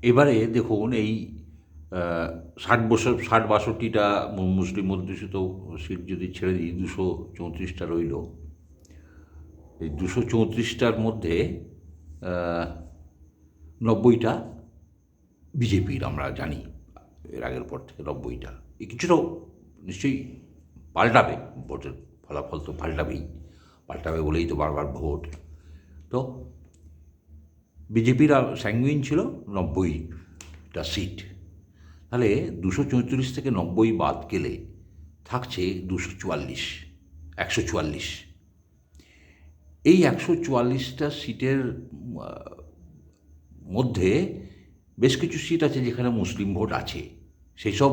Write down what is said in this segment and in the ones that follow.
এবারে দেখুন এই ৬০-৬২টা মুসলিম অধ্যুষিত সিট যদি ছেড়ে দিই, ২৩৪টা রইল। এই ২৩৪টার মধ্যে ৯০টা বিজেপির, আমরা জানি এর আগের পর থেকে ৯০টা। এই কিছুটা নিশ্চয়ই পাল্টাবে, ভোটের ফলাফল তো পাল্টাবেই, পাল্টাবে বলেই তো বারবার ভোট। তো বিজেপির স্যাঙ্গুইন ছিল ৯০টা সিট। তাহলে ২৩৪ থেকে ৯০ বাদ গেলে থাকছে ২৪৪, ১৪৪। এই ১৪৪টা সিটের মধ্যে বেশ কিছু সিট আছে যেখানে মুসলিম ভোট আছে। সেই সব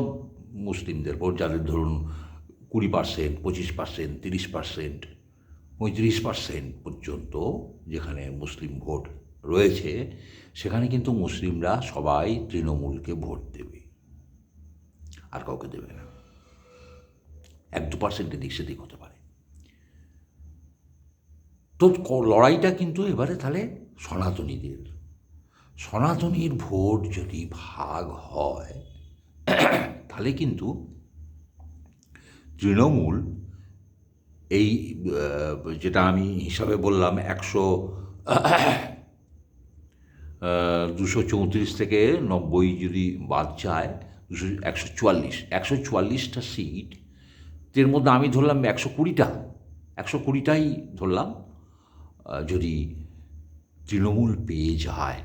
মুসলিমদের ভোট, যাদের ধরুন ২০%, ২৫%, ৩০%, ৩৫% পর্যন্ত যেখানে মুসলিম ভোট রয়েছে, সেখানে কিন্তু মুসলিমরা সবাই তৃণমূলকে ভোট দেবে, আর কাউকে দেবে না। ১-২% এদিক সেদিক হতে পারে। তো লড়াইটা কিন্তু এবারে তাহলে সনাতনীদের। সনাতনীর ভোট যদি ভাগ হয়, তাহলে কিন্তু তৃণমূল এই যেটা আমি হিসাবে বললাম, ২৩৪ থেকে ৯০ যদি বাদ যায়, ১৪৪টা সিট, এর মধ্যে আমি ধরলাম ১২০টাই ধরলাম, যদি তৃণমূল পেয়ে যায়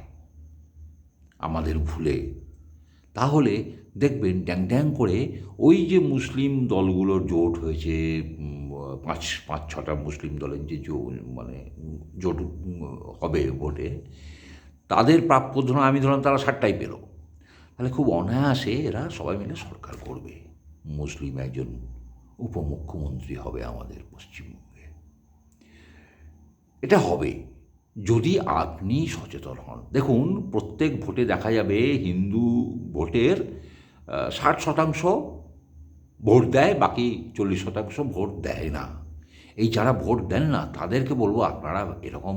আমাদের ভুলে, তাহলে দেখবেন ড্যাং ড্যাং করে ওই যে মুসলিম দলগুলোর জোট হয়েছে, ৫-৬টা মুসলিম দলের যে জোট হবে ভোটে, তাদের প্রাপ্য ধরুন আমি ধরলাম তারা ৬০টাই পেল, তাহলে খুব অনায়াসে এরা সবাই মিলে সরকার করবে। মুসলিম একজন উপমুখ্যমন্ত্রী হবে আমাদের পশ্চিমবঙ্গে। এটা হবে যদি আপনি সচেতন হন। দেখুন, প্রত্যেক ভোটে দেখা যাবে হিন্দু ভোটের ৬০% ভোট দেয়, বাকি ৪০% ভোট দেয় না। এই যারা ভোট দেন না, তাদেরকে বলবো আপনারা এরকম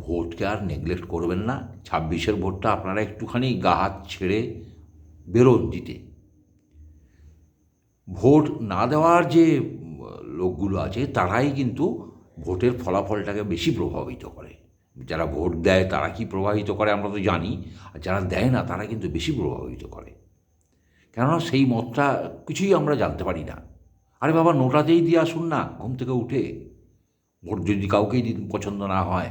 ভোটকে আর নেগলেক্ট করবেন না। ২৬-এর ভোটটা আপনারা একটুখানি গা হাত ছেড়ে বেরোন দিতে। ভোট না দেওয়ার যে লোকগুলো আছে, তারাই কিন্তু ভোটের ফলাফলটাকে বেশি প্রভাবিত করে। যারা ভোট দেয় তারা কি প্রভাবিত করে আমরা তো জানি, আর যারা দেয় না তারা কিন্তু বেশি প্রভাবিত করে। কেননা সেই মতটা কিছুই আমরা জানতে পারি না। আরে বাবা, নোটাতেই দিয়ে আসুন না ঘুম থেকে উঠে, ভোট যদি কাউকেই পছন্দ না হয়।